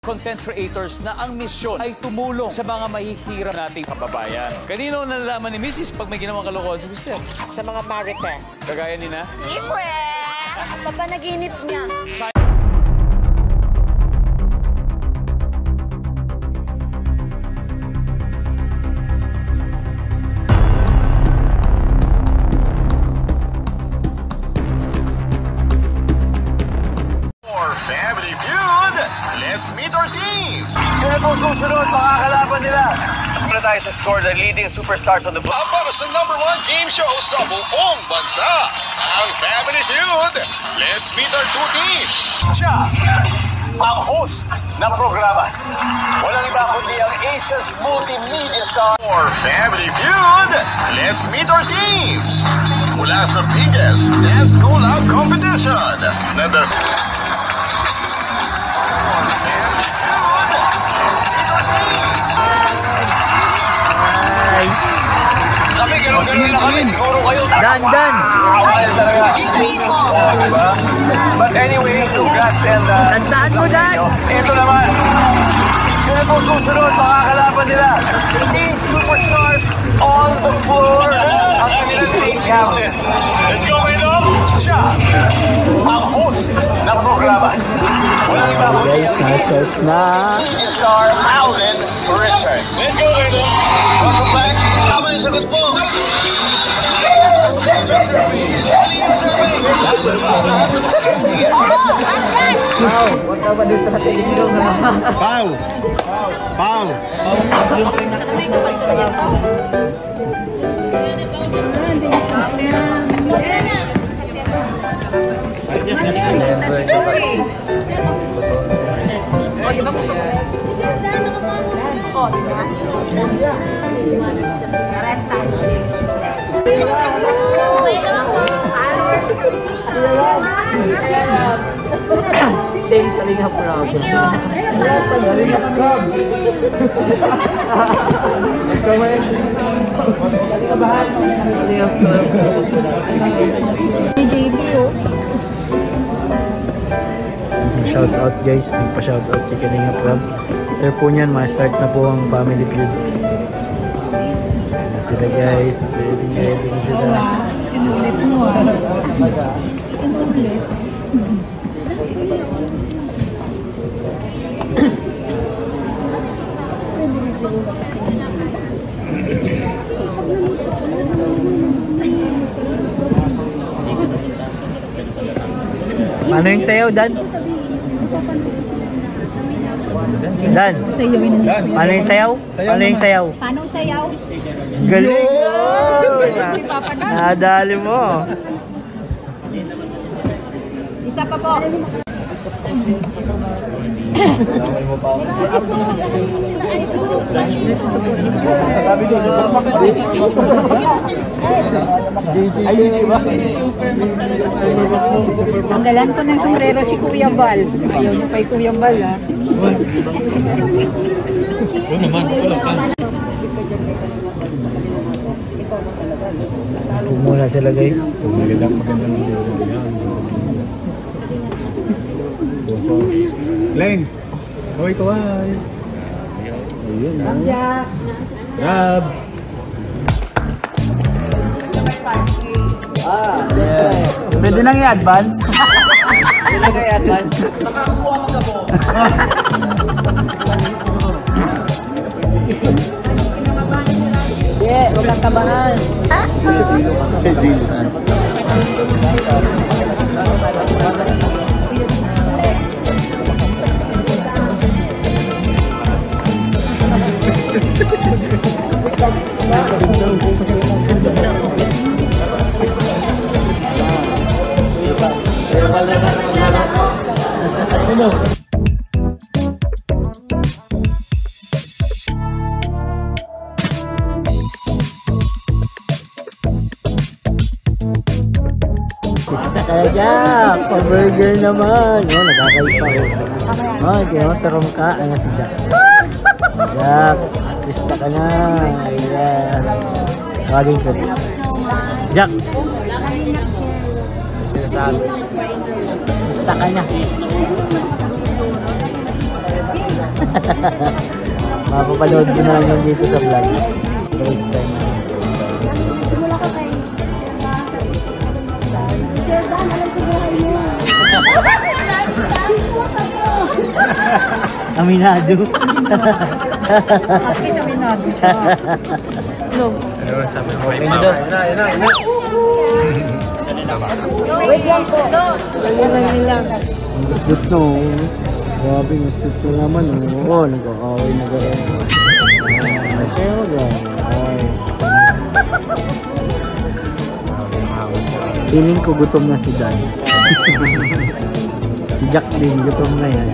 Content creators na ang misyon ay tumulong sa mga mahihirap nating kababayan. Kanino nalalaman ni Mrs. pag may ginawang kalokohan si Mr.? Sa mga marites. Kagaya ni na? Siyempre! Sa panaginip niya. Family Feud, let's meet our team! Sino pong susunod mga kalaban nila? Muna tayo sa score, the leading superstars on the floor. Para sa #1 game show sa buong bansa, ang Family Feud. Let's meet our two teams. Siya, ang host ng programa. Walang iba kundi ang Asia's multimedia star. For Family Feud, let's meet our teams. Mula sa biggest dance collab competition na the... Kami, gano'n-gano'n na kami. Siguro kayo. Dan! Awal talaga. Diba? But anyway, congrats and... Tandaan mo, Dan! Ito naman. Sino po susunod? Makakalaban nila. Team Superstars on the floor. Ang kanilang team captain. Let's go, Edom! Siya, ang host ng programa. Walang iba kundi Guys, nasos na. media star Alvin Richards. Let's go, Edom! Welcome back. Tama yung sagot mo. Wow, wag ka ba dito sa tingin na? Pau! Pau! Same Kalinga Prab. Thank you. Kalinga Prab. Kalinga Bahan. Kalinga Prab. JB, oh. Shout out guys, nagpa-shout out kay Kalinga Prab. After po niyan, ma-start na po ang Family Feud. Ayan sila guys, ready na sila. Inulit mo ah. Inulit. Paano yung sayaw, Dan? Dan? Paano yung sayaw? Paano yung sayaw? Paano sayaw? Galing! Nadali mo! Isa pa po. Tanggalan ko ng sombrero si Kuya Bal. Ayaw niyo pa yung Kuya Bal, ha? Muna sila guys. Magandang Leng! Hoy, kaway! Ayun na. Jack! Grab! Pwede nang i-advance? Pwede na kayo advance. Nakakuha mo ka po. Yeah, huwag kang kabahan. Kaya Jack, pa-burger naman. Oh, nagkakaipa ko. Oh, tinatarong ka. Ayan si Jack. Jack, lista ka na. Yeah. Galing ko. Jack. Sinasabi. Lista ka na. Mapapanood ko na lang yung dito sa vlog. Break time. Simula ko kay Sir Dan, alam ko buhay mo. Aminado. At least aminado siya. No. Ano sabi mo? Okay na daw. Wait lang po. Ganyan lang. Ang gustot no. Grabe, gustot ko naman. Oo, nag-away na gano'n. Pero gano'n. Feeling ko gutom na si Dan. Si Jack din, gutom na yan.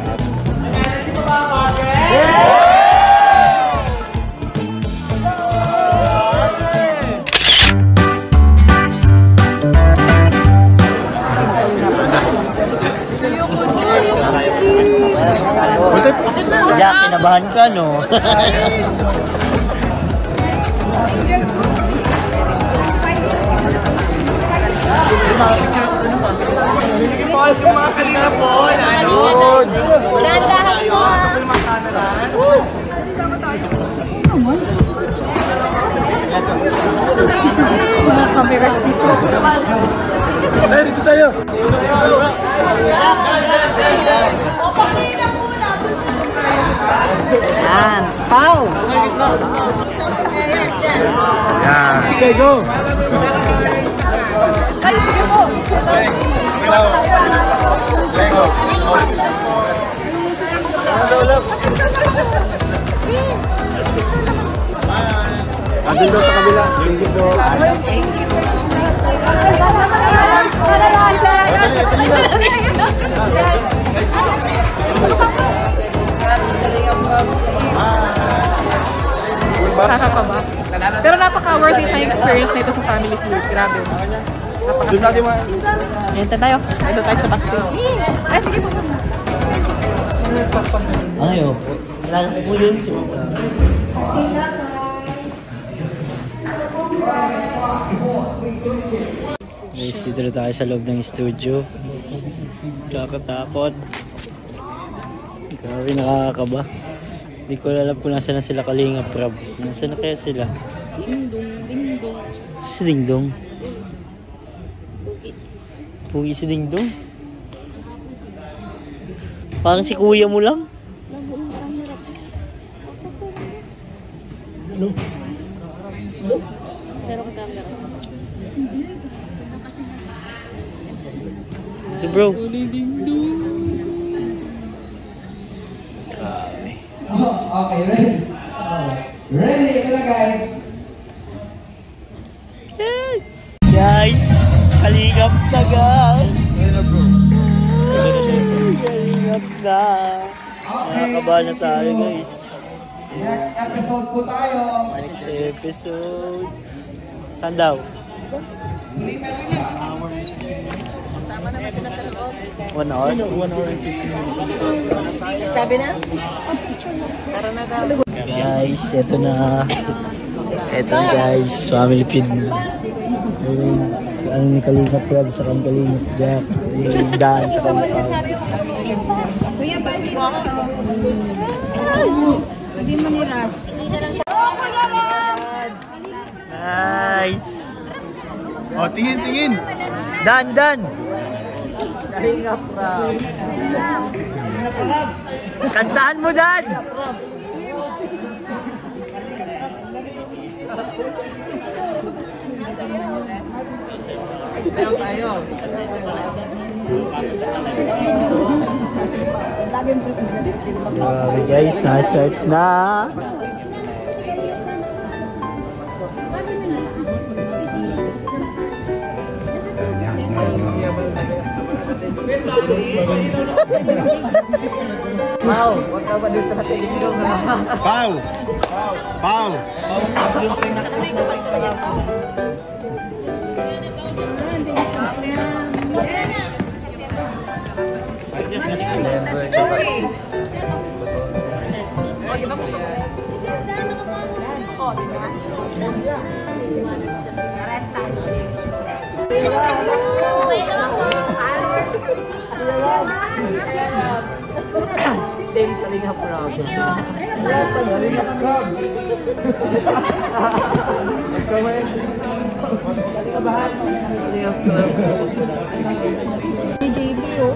Jack, kinabahan ka, no? Cameras dito. Dito tayo! Yan. Pau. Yan. Okay, go! Ay, sige po. Andun daw sa kabila. Thank you, so. Nakakaba. Pero napaka-worth it na experience na ito sa family food. Grabe. Doon natin mga... Hintay tayo. Ito tayo sa backstage. Ay, sige po. Ayo, kilala ko po yun si Mama. Guys, dito na tayo sa loob ng studio. Kakatakot. Grabe, nakakaba. Hindi ko alam kung nasa na sila Kalinga Prab. Nasa na kaya sila? Dingdong. Si Dingdong? Pugi si Dingdong? Parang si kuya mo lang? Ano? Pero ka camera. Ito bro. Okay, ready? Ready? Ito na guys. Guys, kalingap na guys. Kalingap na. Nakakabahan na tayo guys. Next episode po tayo. Next episode. Saan daw? Sama naman sila sa loob. 1 hour? 1 hour and 15 minutes. Sabi na? Tara na daw. Guys, eto na. Eto na guys, family feed. Ayun, sa ano ni Kalingap Prab, sa kang Kalingap Jack. Yung daan sa kang Pao. Kuya, balik mo ako. Hindi mo niras. Nice! Oh, tingin! Dan! Kalinga Prab. Kantahan mo, Dan! Tayo tayo. Grabe guys, na-start na! Wow, wag ka ba dito sa tingin mo? Pau! Same Kalinga Prab. Thank you. Kalinga Prab. Kalinga Bahat. Kalinga Prab. JB, oh.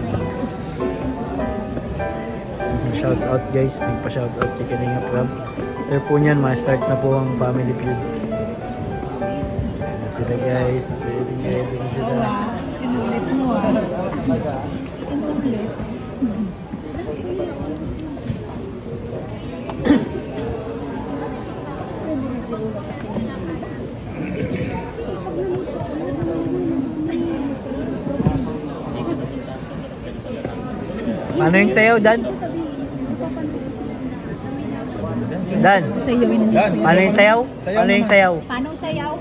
Shout out guys. Nagpa-shout out kay Kalinga Prab. After po niyan, ma-start na po ang family feud. Ayan sila guys. Ready na sila. Sinulit mo, ah. Sinulit. Paano yung sayaw, Dan? Dan, Dan, paano yung sayaw? Paano yung sayaw? Paano sayaw?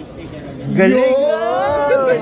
Galing!